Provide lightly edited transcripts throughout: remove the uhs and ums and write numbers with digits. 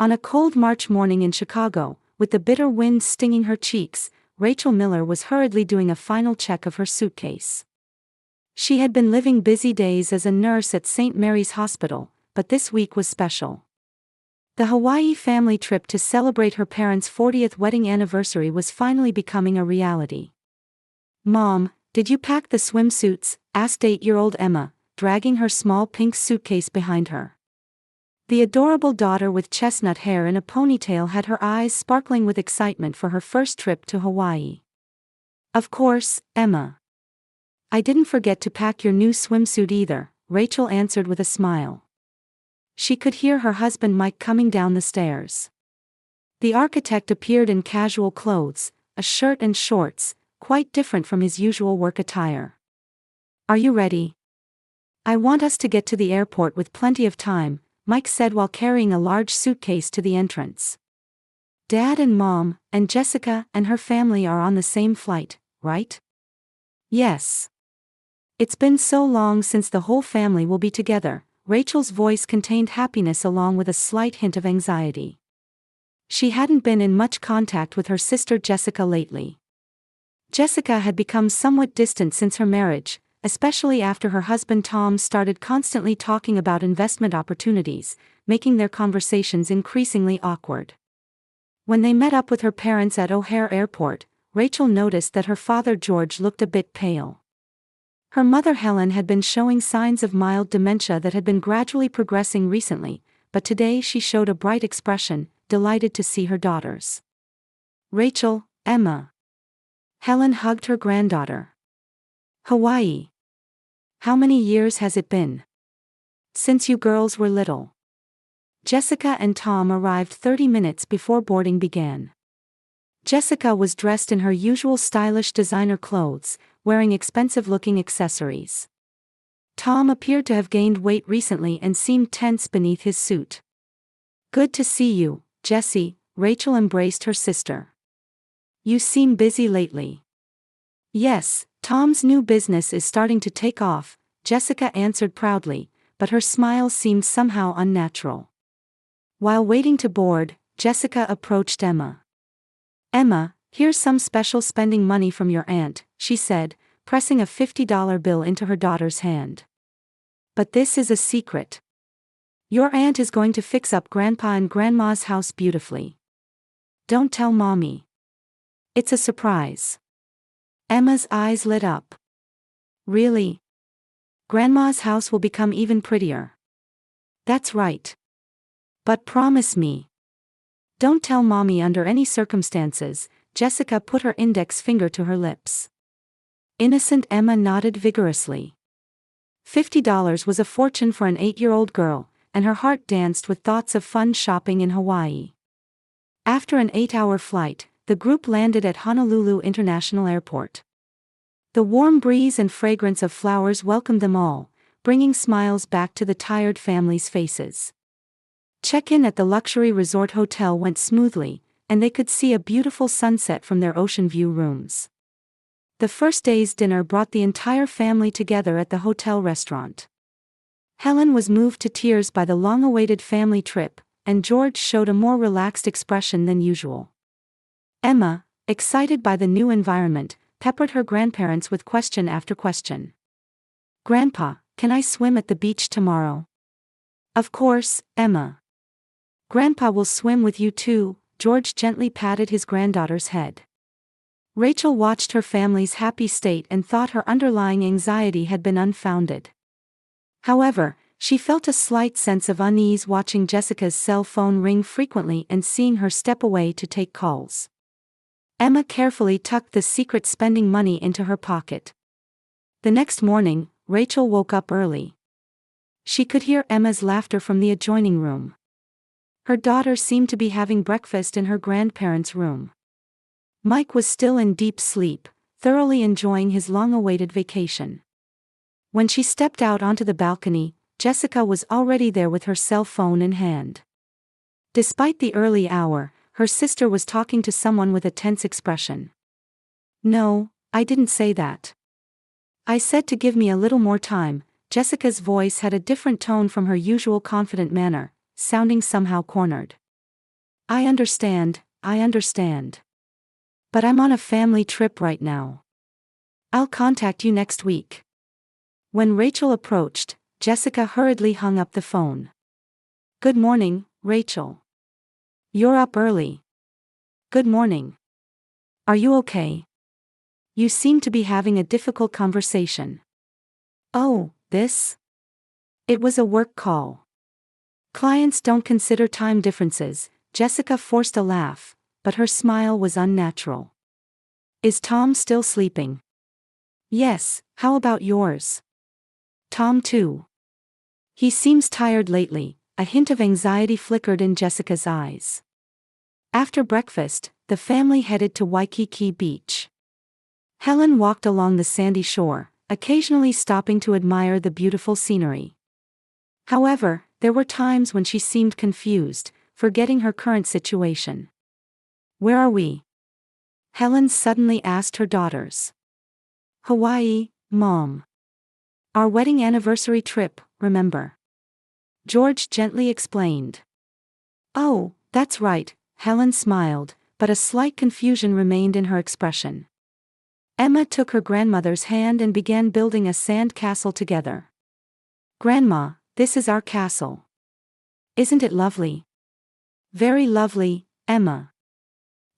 On a cold March morning in Chicago, with the bitter wind stinging her cheeks, Rachel Miller was hurriedly doing a final check of her suitcase. She had been living busy days as a nurse at St. Mary's Hospital, but this week was special. The Hawaii family trip to celebrate her parents' 40th wedding anniversary was finally becoming a reality. "Mom, did you pack the swimsuits?" asked 8-year-old Emma, dragging her small pink suitcase behind her. The adorable daughter with chestnut hair in a ponytail had her eyes sparkling with excitement for her first trip to Hawaii. "Of course, Emma. I didn't forget to pack your new swimsuit either," Rachel answered with a smile. She could hear her husband Mike coming down the stairs. The architect appeared in casual clothes, a shirt and shorts, quite different from his usual work attire. "Are you ready?" "I want us to get to the airport with plenty of time," Mike said while carrying a large suitcase to the entrance. "Dad and Mom, and Jessica and her family are on the same flight, right?" "Yes. It's been so long since the whole family will be together." Rachel's voice contained happiness along with a slight hint of anxiety. She hadn't been in much contact with her sister Jessica lately. Jessica had become somewhat distant since her marriage, especially after her husband Tom started constantly talking about investment opportunities, making their conversations increasingly awkward. When they met up with her parents at O'Hare Airport, Rachel noticed that her father George looked a bit pale. Her mother Helen had been showing signs of mild dementia that had been gradually progressing recently, but today she showed a bright expression, delighted to see her daughters. "Rachel, Emma." Helen hugged her granddaughter. "Hawaii. How many years has it been since you girls were little?" Jessica and Tom arrived 30 minutes before boarding began. Jessica was dressed in her usual stylish designer clothes, wearing expensive-looking accessories. Tom appeared to have gained weight recently and seemed tense beneath his suit. "Good to see you, Jessie," Rachel embraced her sister. "You seem busy lately." "Yes, Tom's new business is starting to take off," Jessica answered proudly, but her smile seemed somehow unnatural. While waiting to board, Jessica approached Emma. "Emma, here's some special spending money from your aunt," she said, pressing a $50 bill into her daughter's hand. "But this is a secret. Your aunt is going to fix up Grandpa and Grandma's house beautifully. Don't tell Mommy. It's a surprise." Emma's eyes lit up. "Really? Grandma's house will become even prettier." "That's right. But promise me. Don't tell Mommy under any circumstances." Jessica put her index finger to her lips. Innocent Emma nodded vigorously. $50 was a fortune for an 8-year-old girl, and her heart danced with thoughts of fun shopping in Hawaii. After an 8-hour flight, the group landed at Honolulu International Airport. The warm breeze and fragrance of flowers welcomed them all, bringing smiles back to the tired family's faces. Check-in at the luxury resort hotel went smoothly, and they could see a beautiful sunset from their ocean view rooms. The first day's dinner brought the entire family together at the hotel restaurant. Helen was moved to tears by the long-awaited family trip, and George showed a more relaxed expression than usual. Emma, excited by the new environment, peppered her grandparents with question after question. "Grandpa, can I swim at the beach tomorrow?" "Of course, Emma. Grandpa will swim with you too." George gently patted his granddaughter's head. Rachel watched her family's happy state and thought her underlying anxiety had been unfounded. However, she felt a slight sense of unease watching Jessica's cell phone ring frequently and seeing her step away to take calls. Emma carefully tucked the secret spending money into her pocket. The next morning, Rachel woke up early. She could hear Emma's laughter from the adjoining room. Her daughter seemed to be having breakfast in her grandparents' room. Mike was still in deep sleep, thoroughly enjoying his long-awaited vacation. When she stepped out onto the balcony, Jessica was already there with her cell phone in hand. Despite the early hour, her sister was talking to someone with a tense expression. "No, I didn't say that. I said to give me a little more time." Jessica's voice had a different tone from her usual confident manner, sounding somehow cornered. I understand. But I'm on a family trip right now. I'll contact you next week. When Rachel approached, Jessica hurriedly hung up the phone. Good morning, Rachel. You're up early. Good morning. Are you okay? You seem to be having a difficult conversation. Oh, this? It was a work call. Clients don't consider time differences. Jessica forced a laugh, but her smile was unnatural. Is Tom still sleeping? Yes, how about yours? Tom too. He seems tired lately. A hint of anxiety flickered in Jessica's eyes. After breakfast, the family headed to Waikiki Beach. Helen walked along the sandy shore, occasionally stopping to admire the beautiful scenery. However, there were times when she seemed confused, forgetting her current situation. Where are we? Helen suddenly asked her daughters. Hawaii, Mom. Our wedding anniversary trip, remember? George gently explained. Oh, that's right, Helen smiled, but a slight confusion remained in her expression. Emma took her grandmother's hand and began building a sand castle together. Grandma, this is our castle. Isn't it lovely? Very lovely, Emma.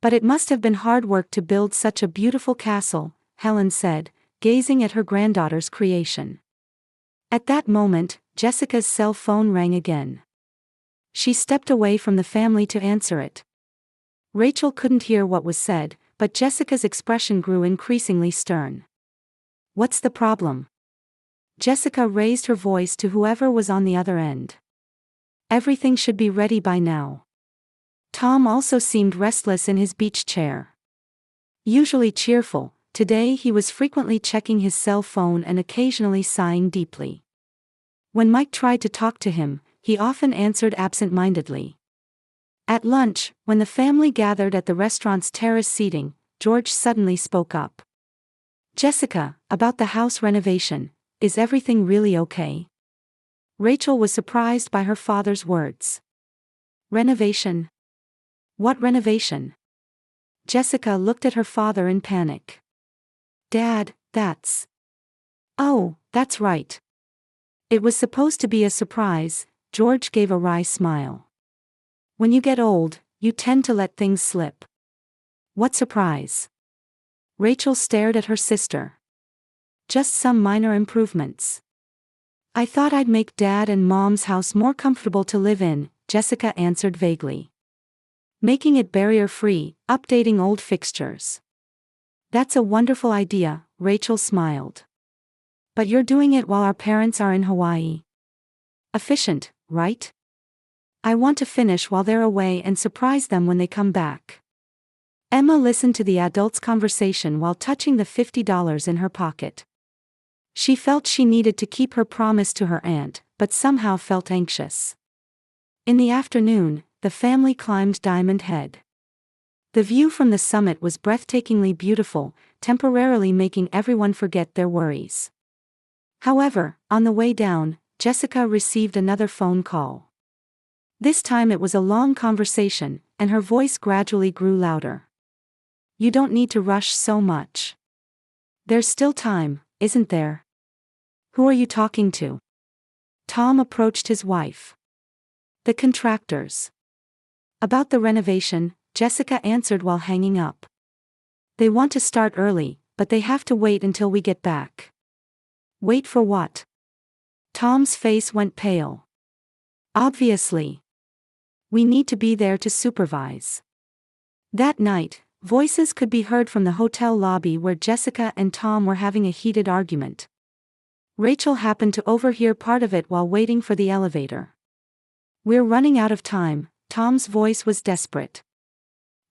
But it must have been hard work to build such a beautiful castle, Helen said, gazing at her granddaughter's creation. At that moment, Jessica's cell phone rang again. She stepped away from the family to answer it. Rachel couldn't hear what was said, but Jessica's expression grew increasingly stern. What's the problem? Jessica raised her voice to whoever was on the other end. Everything should be ready by now. Tom also seemed restless in his beach chair. Usually cheerful, today he was frequently checking his cell phone and occasionally sighing deeply. When Mike tried to talk to him, he often answered absent-mindedly. At lunch, when the family gathered at the restaurant's terrace seating, George suddenly spoke up. Jessica, about the house renovation, is everything really okay? Rachel was surprised by her father's words. Renovation? What renovation? Jessica looked at her father in panic. Dad, that's... Oh, that's right. It was supposed to be a surprise, George gave a wry smile. When you get old, you tend to let things slip. What surprise? Rachel stared at her sister. Just some minor improvements. I thought I'd make Dad and Mom's house more comfortable to live in, Jessica answered vaguely. Making it barrier-free, updating old fixtures. That's a wonderful idea, Rachel smiled. But you're doing it while our parents are in Hawaii. Efficient, right? I want to finish while they're away and surprise them when they come back. Emma listened to the adults' conversation while touching the $50 in her pocket. She felt she needed to keep her promise to her aunt, but somehow felt anxious. In the afternoon, the family climbed Diamond Head. The view from the summit was breathtakingly beautiful, temporarily making everyone forget their worries. However, on the way down, Jessica received another phone call. This time it was a long conversation, and her voice gradually grew louder. You don't need to rush so much. There's still time, isn't there? Who are you talking to? Tom approached his wife. The contractors. About the renovation, Jessica answered while hanging up. They want to start early, but they have to wait until we get back. Wait for what? Tom's face went pale. Obviously. We need to be there to supervise. That night, voices could be heard from the hotel lobby where Jessica and Tom were having a heated argument. Rachel happened to overhear part of it while waiting for the elevator. We're running out of time, Tom's voice was desperate.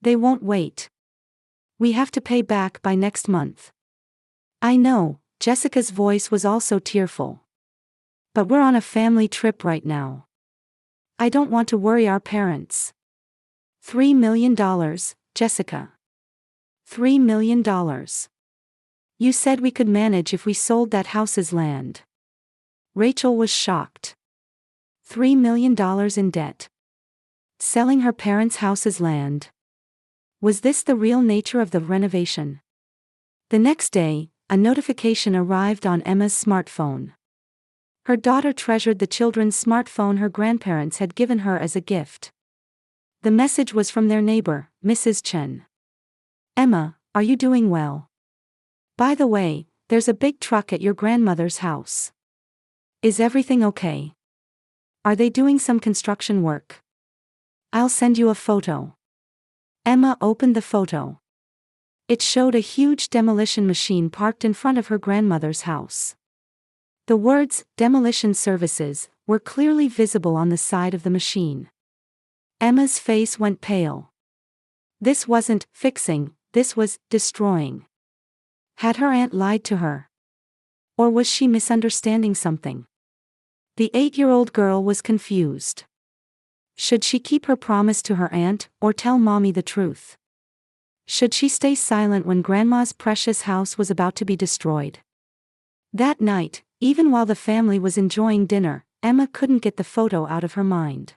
They won't wait. We have to pay back by next month. I know, Jessica's voice was also tearful. But we're on a family trip right now. I don't want to worry our parents. $3 million, Jessica. $3 million. You said we could manage if we sold that house's land. Rachel was shocked. $3 million in debt. selling her parents' house's land. Was this the real nature of the renovation? The next day, a notification arrived on Emma's smartphone. Her daughter treasured the children's smartphone her grandparents had given her as a gift. The message was from their neighbor, Mrs. Chen. "Emma, are you doing well? By the way, there's a big truck at your grandmother's house. Is everything okay? Are they doing some construction work? I'll send you a photo." Emma opened the photo. It showed a huge demolition machine parked in front of her grandmother's house. The words, "Demolition Services," were clearly visible on the side of the machine. Emma's face went pale. This wasn't fixing, this was destroying. Had her aunt lied to her? Or was she misunderstanding something? The 8-year-old girl was confused. Should she keep her promise to her aunt, or tell mommy the truth? Should she stay silent when grandma's precious house was about to be destroyed? That night, even while the family was enjoying dinner, Emma couldn't get the photo out of her mind.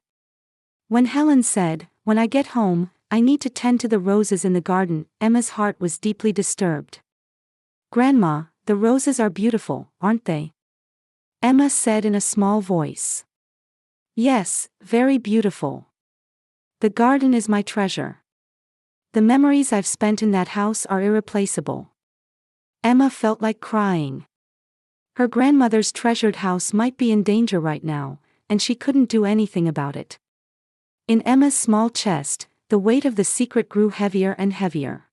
When Helen said, "When I get home, I need to tend to the roses in the garden," Emma's heart was deeply disturbed. "Grandma, the roses are beautiful, aren't they?" Emma said in a small voice. "Yes, very beautiful. The garden is my treasure. The memories I've spent in that house are irreplaceable." Emma felt like crying. Her grandmother's treasured house might be in danger right now, and she couldn't do anything about it. In Emma's small chest, the weight of the secret grew heavier and heavier.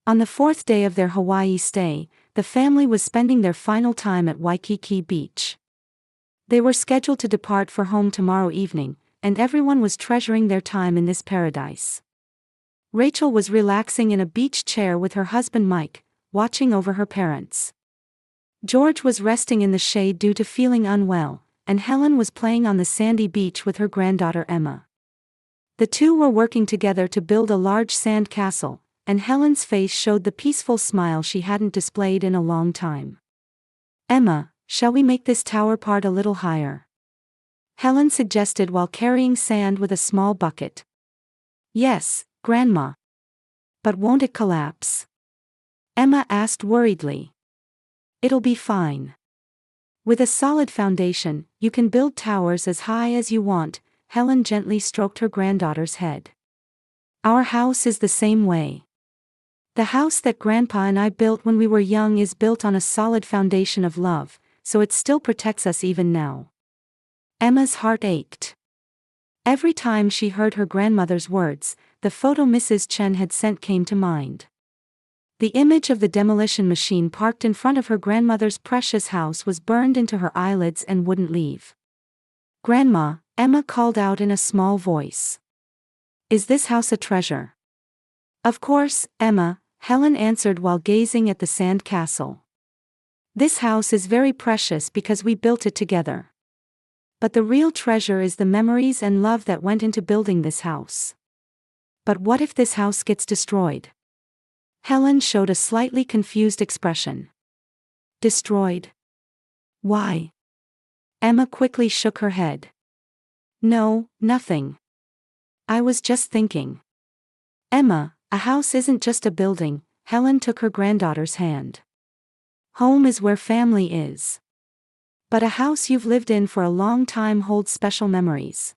On the 4th day of their Hawaii stay, the family was spending their final time at Waikiki Beach. They were scheduled to depart for home tomorrow evening, and everyone was treasuring their time in this paradise. Rachel was relaxing in a beach chair with her husband Mike, watching over her parents. George was resting in the shade due to feeling unwell, and Helen was playing on the sandy beach with her granddaughter Emma. The two were working together to build a large sand castle, and Helen's face showed the peaceful smile she hadn't displayed in a long time. "Emma, shall we make this tower part a little higher?" Helen suggested while carrying sand with a small bucket. "Yes, Grandma. But won't it collapse?" Emma asked worriedly. "It'll be fine. With a solid foundation, you can build towers as high as you want," Helen gently stroked her granddaughter's head. "Our house is the same way. The house that Grandpa and I built when we were young is built on a solid foundation of love, so it still protects us even now." Emma's heart ached. Every time she heard her grandmother's words, the photo Mrs. Chen had sent came to mind. The image of the demolition machine parked in front of her grandmother's precious house was burned into her eyelids and wouldn't leave. "Grandma," Emma called out in a small voice. "Is this house a treasure?" "Of course, Emma," Helen answered while gazing at the sand castle. "This house is very precious because we built it together. But the real treasure is the memories and love that went into building this house." "But what if this house gets destroyed?" Helen showed a slightly confused expression. "Destroyed? Why?" Emma quickly shook her head. "No, nothing. I was just thinking." "Emma, a house isn't just a building," Helen took her granddaughter's hand. "Home is where family is. But a house you've lived in for a long time holds special memories.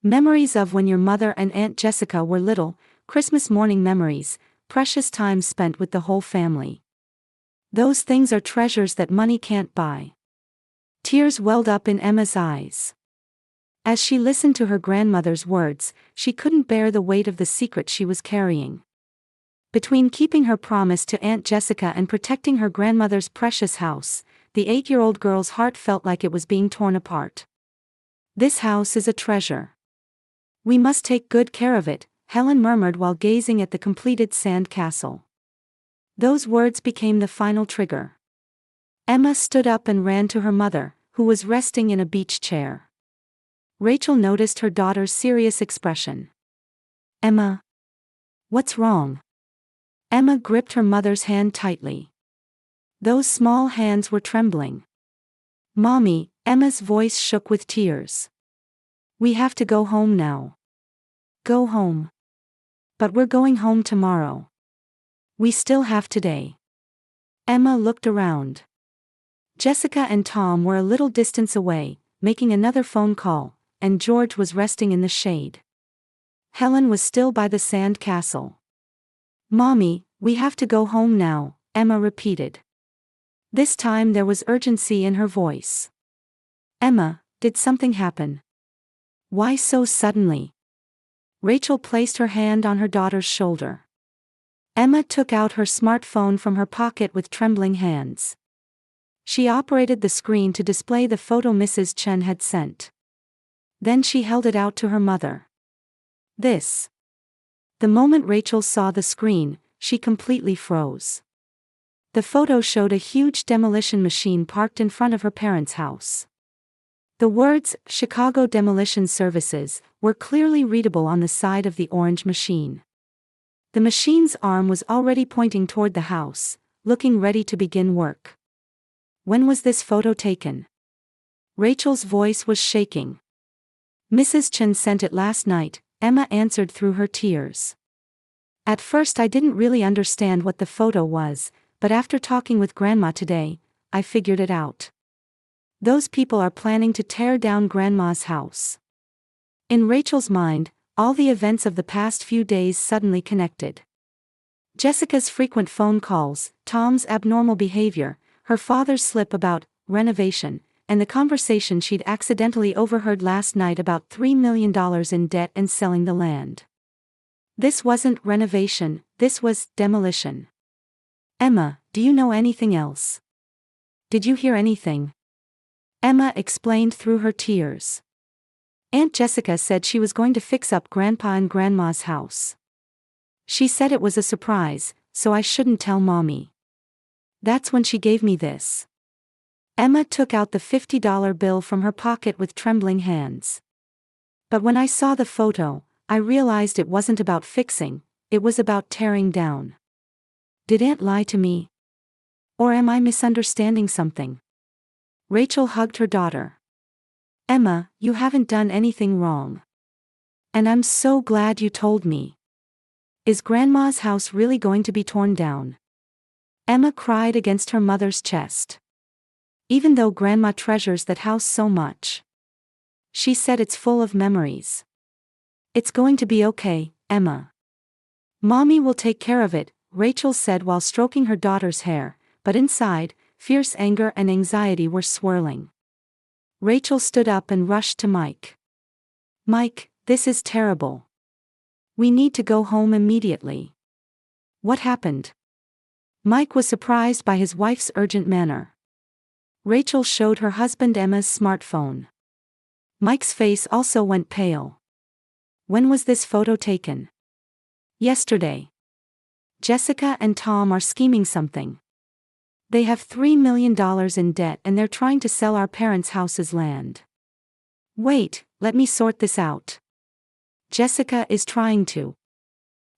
Memories of when your mother and Aunt Jessica were little, Christmas morning memories, precious time spent with the whole family. Those things are treasures that money can't buy." Tears welled up in Emma's eyes. As she listened to her grandmother's words, she couldn't bear the weight of the secret she was carrying. Between keeping her promise to Aunt Jessica and protecting her grandmother's precious house, the 8-year-old girl's heart felt like it was being torn apart. "This house is a treasure. We must take good care of it," Helen murmured while gazing at the completed sand castle. Those words became the final trigger. Emma stood up and ran to her mother, who was resting in a beach chair. Rachel noticed her daughter's serious expression. "Emma, what's wrong?" Emma gripped her mother's hand tightly. Those small hands were trembling. "Mommy," Emma's voice shook with tears. "We have to go home now. Go home. But we're going home tomorrow. We still have today. Emma looked around. Jessica and Tom were a little distance away, making another phone call, and George was resting in the shade. Helen was still by the sand castle. Mommy, we have to go home now, Emma repeated. This time there was urgency in her voice. Emma, did something happen? Why so suddenly? Rachel placed her hand on her daughter's shoulder. Emma took out her smartphone from her pocket with trembling hands. She operated the screen to display the photo Mrs. Chen had sent. Then she held it out to her mother. This. The moment Rachel saw the screen, she completely froze. The photo showed a huge demolition machine parked in front of her parents' house. The words, Chicago Demolition Services, were clearly readable on the side of the orange machine. The machine's arm was already pointing toward the house, looking ready to begin work. When was this photo taken? Rachel's voice was shaking. Mrs. Chen sent it last night, Emma answered through her tears. At first I didn't really understand what the photo was, but after talking with Grandma today, I figured it out. Those people are planning to tear down Grandma's house. In Rachel's mind, all the events of the past few days suddenly connected. Jessica's frequent phone calls, Tom's abnormal behavior, her father's slip about renovation, and the conversation she'd accidentally overheard last night about $3 million in debt and selling the land. This wasn't renovation, this was demolition. Emma, do you know anything else? Did you hear anything? Emma explained through her tears. Aunt Jessica said she was going to fix up Grandpa and Grandma's house. She said it was a surprise, so I shouldn't tell Mommy. That's when she gave me this. Emma took out the $50 bill from her pocket with trembling hands. But when I saw the photo, I realized it wasn't about fixing, it was about tearing down. Did Aunt lie to me? Or am I misunderstanding something? Rachel hugged her daughter. Emma, you haven't done anything wrong. And I'm so glad you told me. Is Grandma's house really going to be torn down? Emma cried against her mother's chest. Even though Grandma treasures that house so much. She said it's full of memories. It's going to be okay, Emma. Mommy will take care of it, Rachel said while stroking her daughter's hair, but inside, fierce anger and anxiety were swirling. Rachel stood up and rushed to Mike. Mike, this is terrible. We need to go home immediately. What happened? Mike was surprised by his wife's urgent manner. Rachel showed her husband Emma's smartphone. Mike's face also went pale. When was this photo taken? Yesterday. Jessica and Tom are scheming something. They have $3 million in debt and they're trying to sell our parents' house's land. Wait, let me sort this out. Jessica is trying to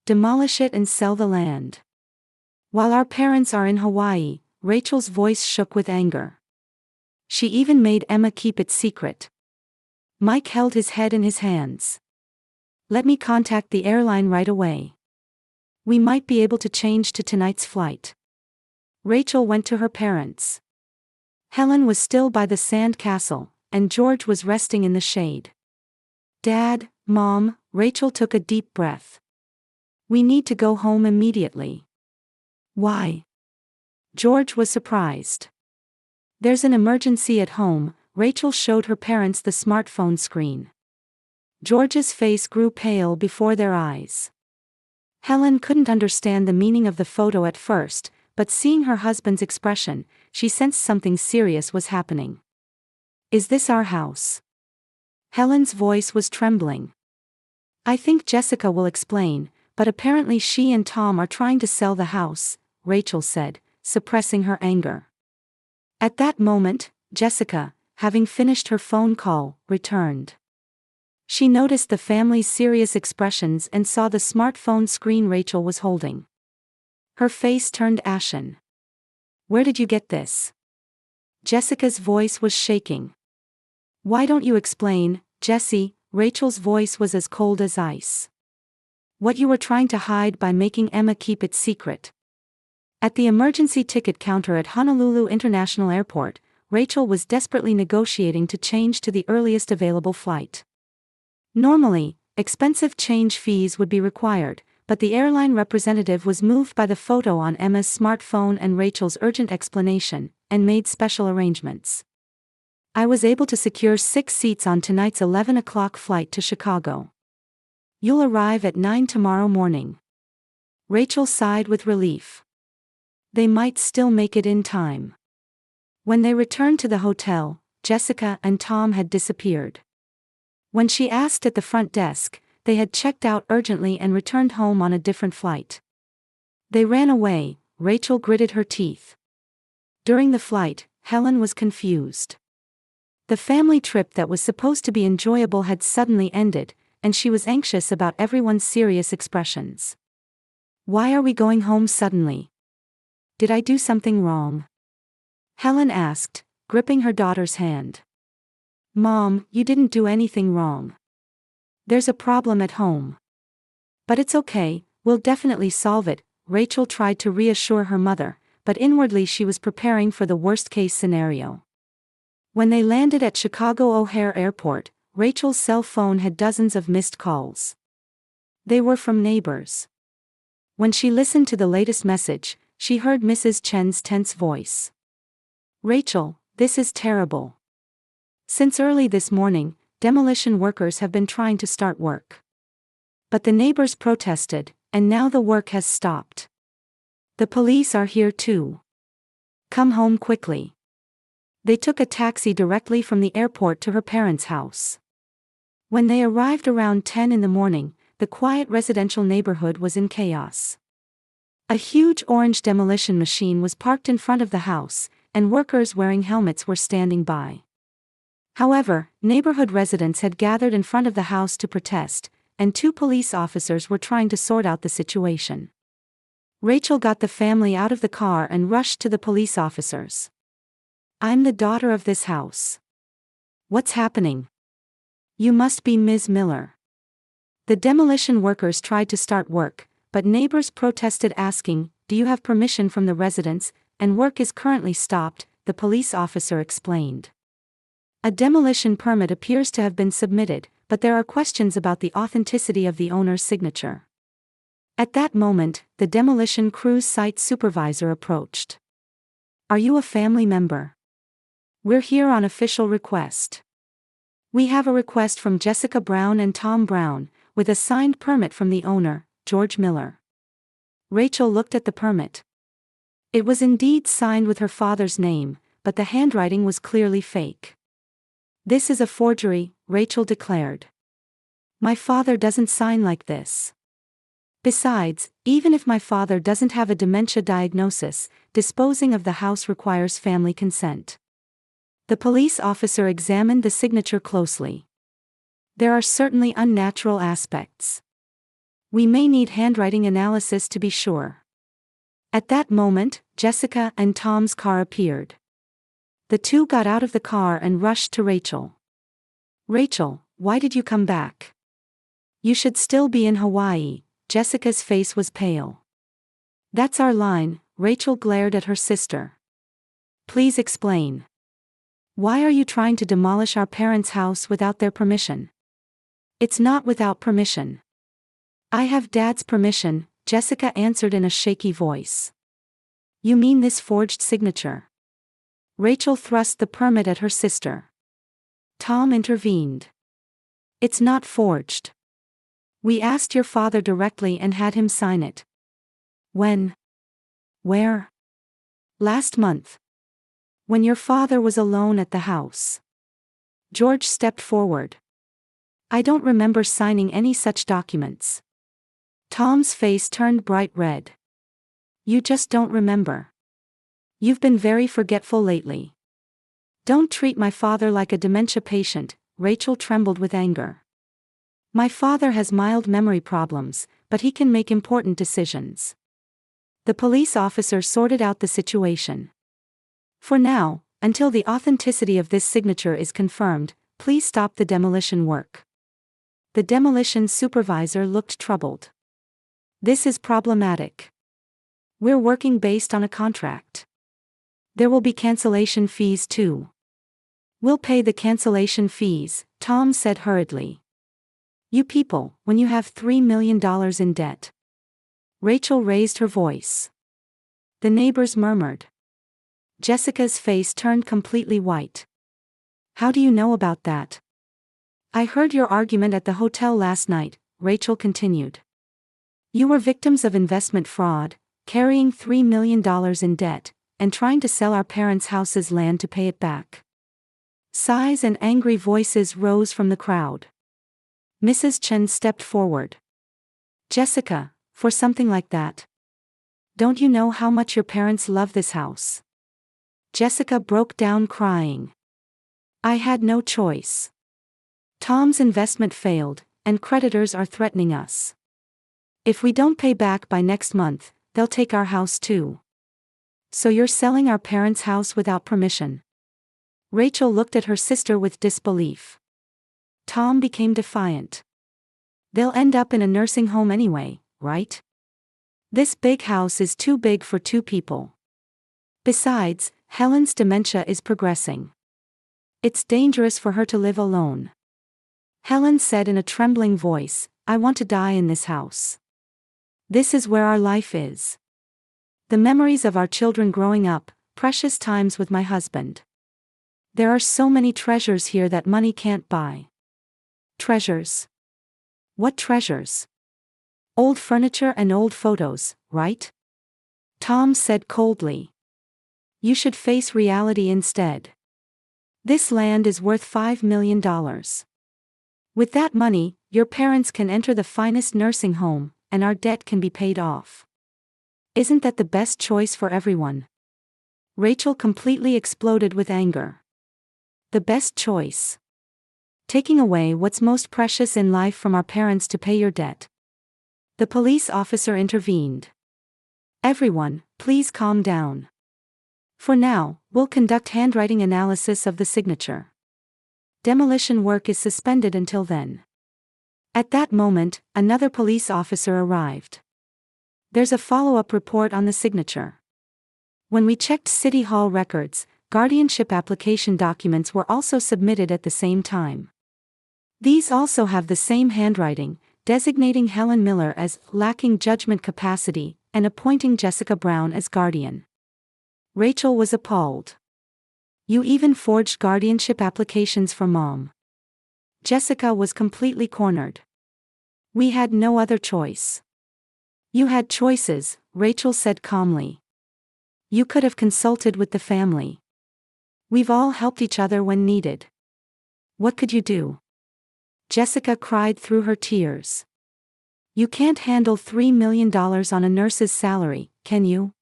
demolish it and sell the land. While our parents are in Hawaii, Rachel's voice shook with anger. She even made Emma keep it secret. Mike held his head in his hands. Let me contact the airline right away. We might be able to change to tonight's flight. Rachel went to her parents. Helen was still by the sand castle, and George was resting in the shade. Dad, Mom, Rachel took a deep breath. We need to go home immediately. Why? George was surprised. There's an emergency at home, Rachel showed her parents the smartphone screen. George's face grew pale before their eyes. Helen couldn't understand the meaning of the photo at first, but seeing her husband's expression, she sensed something serious was happening. Is this our house? Helen's voice was trembling. I think Jessica will explain, but apparently she and Tom are trying to sell the house, Rachel said, suppressing her anger. At that moment, Jessica, having finished her phone call, returned. She noticed the family's serious expressions and saw the smartphone screen Rachel was holding. Her face turned ashen. Where did you get this? Jessica's voice was shaking. Why don't you explain, Jessie? Rachel's voice was as cold as ice. What you were trying to hide by making Emma keep it secret. At the emergency ticket counter at Honolulu International Airport, Rachel was desperately negotiating to change to the earliest available flight. Normally, expensive change fees would be required, but the airline representative was moved by the photo on Emma's smartphone and Rachel's urgent explanation, and made special arrangements. I was able to secure 6 seats on tonight's 11 o'clock flight to Chicago. You'll arrive at 9 tomorrow morning. Rachel sighed with relief. They might still make it in time. When they returned to the hotel, Jessica and Tom had disappeared. When she asked at the front desk, they had checked out urgently and returned home on a different flight. They ran away, Rachel gritted her teeth. During the flight, Helen was confused. The family trip that was supposed to be enjoyable had suddenly ended, and she was anxious about everyone's serious expressions. Why are we going home suddenly? Did I do something wrong? Helen asked, gripping her daughter's hand. Mom, you didn't do anything wrong. There's a problem at home. But it's okay, we'll definitely solve it, Rachel tried to reassure her mother, but inwardly she was preparing for the worst-case scenario. When they landed at Chicago O'Hare Airport, Rachel's cell phone had dozens of missed calls. They were from neighbors. When she listened to the latest message, she heard Mrs. Chen's tense voice. Rachel, this is terrible. Since early this morning, demolition workers have been trying to start work. But the neighbors protested, and now the work has stopped. The police are here too. Come home quickly. They took a taxi directly from the airport to her parents' house. When they arrived around 10 in the morning, the quiet residential neighborhood was in chaos. A huge orange demolition machine was parked in front of the house, and workers wearing helmets were standing by. However, neighborhood residents had gathered in front of the house to protest, and 2 police officers were trying to sort out the situation. Rachel got the family out of the car and rushed to the police officers. I'm the daughter of this house. What's happening? You must be Ms. Miller. The demolition workers tried to start work, but neighbors protested asking, do you have permission from the residents, and work is currently stopped, the police officer explained. A demolition permit appears to have been submitted, but there are questions about the authenticity of the owner's signature. At that moment, the demolition crew's site supervisor approached. Are you a family member? We're here on official request. We have a request from Jessica Brown and Tom Brown, with a signed permit from the owner, George Miller. Rachel looked at the permit. It was indeed signed with her father's name, but the handwriting was clearly fake. This is a forgery, Rachel declared. My father doesn't sign like this. Besides, even if my father doesn't have a dementia diagnosis, disposing of the house requires family consent. The police officer examined the signature closely. There are certainly unnatural aspects. We may need handwriting analysis to be sure. At that moment, Jessica and Tom's car appeared. The 2 got out of the car and rushed to Rachel. Rachel, why did you come back? You should still be in Hawaii. Jessica's face was pale. That's our line, Rachel glared at her sister. Please explain. Why are you trying to demolish our parents' house without their permission? It's not without permission. I have Dad's permission, Jessica answered in a shaky voice. You mean this forged signature? Rachel thrust the permit at her sister. Tom intervened. It's not forged. We asked your father directly and had him sign it. When? Where? Last month. When your father was alone at the house. George stepped forward. I don't remember signing any such documents. Tom's face turned bright red. You just don't remember. You've been very forgetful lately. Don't treat my father like a dementia patient, Rachel trembled with anger. My father has mild memory problems, but he can make important decisions. The police officer sorted out the situation. For now, until the authenticity of this signature is confirmed, please stop the demolition work. The demolition supervisor looked troubled. This is problematic. We're working based on a contract. There will be cancellation fees too. We'll pay the cancellation fees, Tom said hurriedly. You people, when you have $3 million in debt. Rachel raised her voice. The neighbors murmured. Jessica's face turned completely white. How do you know about that? I heard your argument at the hotel last night, Rachel continued. You were victims of investment fraud, carrying $3 million in debt, and trying to sell our parents' house's land to pay it back. Sighs and angry voices rose from the crowd. Mrs. Chen stepped forward. Jessica, for something like that. Don't you know how much your parents love this house? Jessica broke down crying. I had no choice. Tom's investment failed, and creditors are threatening us. If we don't pay back by next month, they'll take our house too. So you're selling our parents' house without permission? Rachel looked at her sister with disbelief. Tom became defiant. They'll end up in a nursing home anyway, right? This big house is too big for two people. Besides, Helen's dementia is progressing. It's dangerous for her to live alone. Helen said in a trembling voice, I want to die in this house. This is where our life is. The memories of our children growing up, precious times with my husband. There are so many treasures here that money can't buy. Treasures? What treasures? Old furniture and old photos, right? Tom said coldly. You should face reality instead. This land is worth $5 million. With that money, your parents can enter the finest nursing home, and our debt can be paid off. Isn't that the best choice for everyone? Rachel completely exploded with anger. The best choice. Taking away what's most precious in life from our parents to pay your debt. The police officer intervened. Everyone, please calm down. For now, we'll conduct handwriting analysis of the signature. Demolition work is suspended until then. At that moment, another police officer arrived. There's a follow-up report on the signature. When we checked City Hall records, guardianship application documents were also submitted at the same time. These also have the same handwriting, designating Helen Miller as lacking judgment capacity and appointing Jessica Brown as guardian. Rachel was appalled. You even forged guardianship applications for Mom. Jessica was completely cornered. We had no other choice. You had choices, Rachel said calmly. You could have consulted with the family. We've all helped each other when needed. What could you do? Jessica cried through her tears. You can't handle $3 million on a nurse's salary, can you?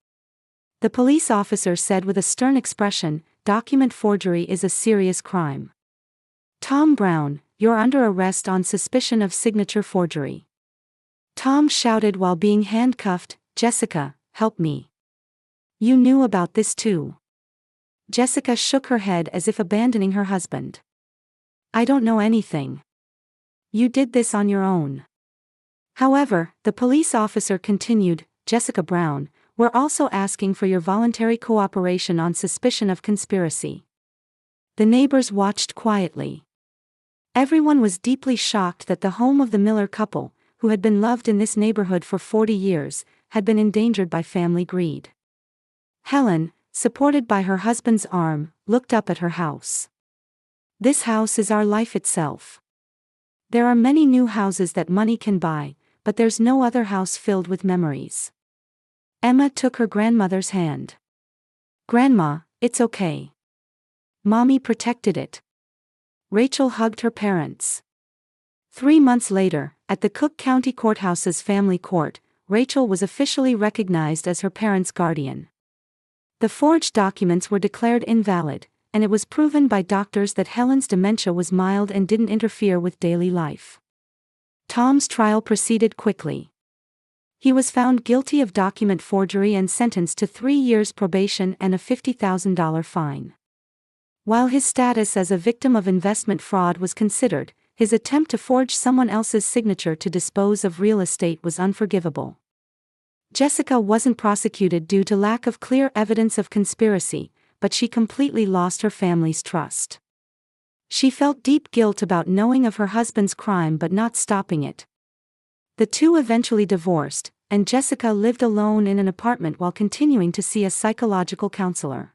The police officer said with a stern expression, document forgery is a serious crime. Tom Brown, you're under arrest on suspicion of signature forgery. Tom shouted while being handcuffed, Jessica, help me. You knew about this too. Jessica shook her head as if abandoning her husband. I don't know anything. You did this on your own. However, the police officer continued, Jessica Brown, we're also asking for your voluntary cooperation on suspicion of conspiracy. The neighbors watched quietly. Everyone was deeply shocked that the home of the Miller couple, who had been loved in this neighborhood for 40 years, had been endangered by family greed. Helen, supported by her husband's arm, looked up at her house. This house is our life itself. There are many new houses that money can buy, but there's no other house filled with memories. Emma took her grandmother's hand. Grandma, it's okay. Mommy protected it. Rachel hugged her parents. 3 months later, at the Cook County Courthouse's family court, Rachel was officially recognized as her parents' guardian. The forged documents were declared invalid, and it was proven by doctors that Helen's dementia was mild and didn't interfere with daily life. Tom's trial proceeded quickly. He was found guilty of document forgery and sentenced to 3 years probation and a $50,000 fine. While his status as a victim of investment fraud was considered, his attempt to forge someone else's signature to dispose of real estate was unforgivable. Jessica wasn't prosecuted due to lack of clear evidence of conspiracy, but she completely lost her family's trust. She felt deep guilt about knowing of her husband's crime but not stopping it. The two eventually divorced, and Jessica lived alone in an apartment while continuing to see a psychological counselor.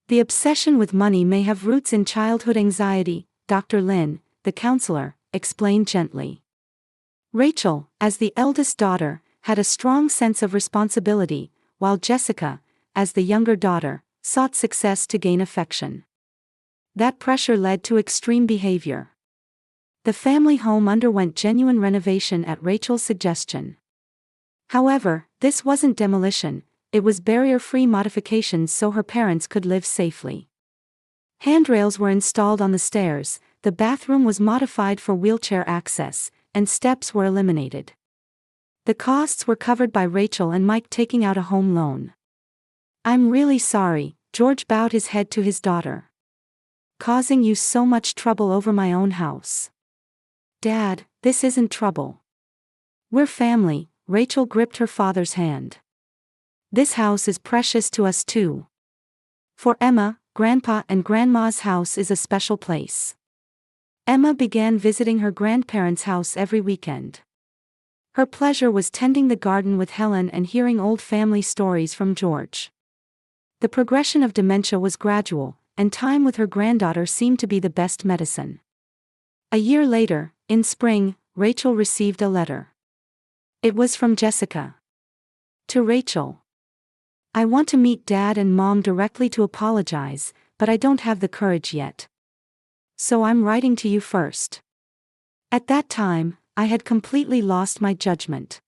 The obsession with money may have roots in childhood anxiety, Dr. Lin, the counselor, explained gently. Rachel, as the eldest daughter, had a strong sense of responsibility, while Jessica, as the younger daughter, sought success to gain affection. That pressure led to extreme behavior. The family home underwent genuine renovation at Rachel's suggestion. However, this wasn't demolition, it was barrier-free modifications so her parents could live safely. Handrails were installed on the stairs, the bathroom was modified for wheelchair access, and steps were eliminated. The costs were covered by Rachel and Mike taking out a home loan. "I'm really sorry," George bowed his head to his daughter. "Causing you so much trouble over my own house." "Dad, this isn't trouble. We're family," Rachel gripped her father's hand. "This house is precious to us too. For Emma, Grandpa and Grandma's house is a special place." Emma began visiting her grandparents' house every weekend. Her pleasure was tending the garden with Helen and hearing old family stories from George. The progression of dementia was gradual, and time with her granddaughter seemed to be the best medicine. A year later, in spring, Rachel received a letter. It was from Jessica. To Rachel. "I want to meet Dad and Mom directly to apologize, but I don't have the courage yet. So I'm writing to you first. At that time, I had completely lost my judgment.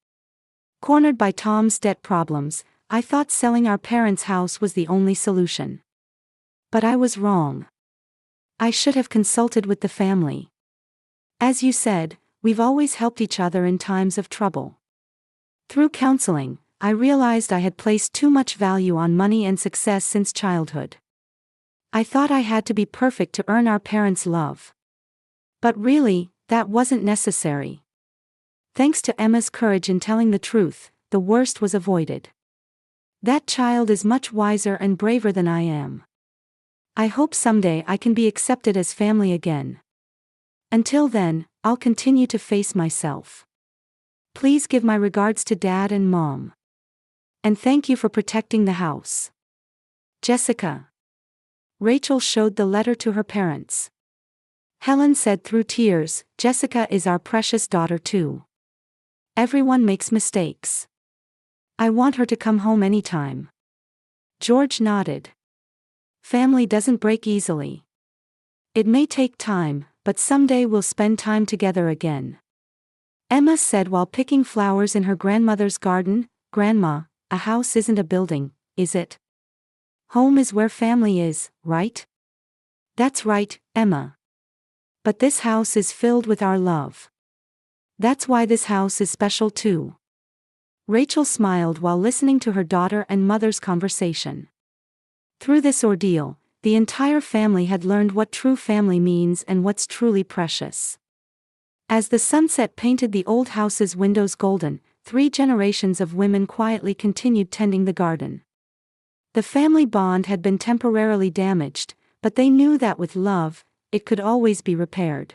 Cornered by Tom's debt problems, I thought selling our parents' house was the only solution. But I was wrong. I should have consulted with the family. As you said, we've always helped each other in times of trouble. Through counseling, I realized I had placed too much value on money and success since childhood. I thought I had to be perfect to earn our parents' love. But really, that wasn't necessary. Thanks to Emma's courage in telling the truth, the worst was avoided. That child is much wiser and braver than I am. I hope someday I can be accepted as family again. Until then, I'll continue to face myself. Please give my regards to Dad and Mom. And thank you for protecting the house. Jessica." Rachel showed the letter to her parents. Helen said through tears, "Jessica is our precious daughter too. Everyone makes mistakes. I want her to come home anytime." George nodded. "Family doesn't break easily. It may take time, but someday we'll spend time together again." Emma said while picking flowers in her grandmother's garden, "Grandma, a house isn't a building, is it? Home is where family is, right?" "That's right, Emma. But this house is filled with our love. That's why this house is special too." Rachel smiled while listening to her daughter and mother's conversation. Through this ordeal, the entire family had learned what true family means and what's truly precious. As the sunset painted the old house's windows golden, 3 generations of women quietly continued tending the garden. The family bond had been temporarily damaged, but they knew that with love, it could always be repaired.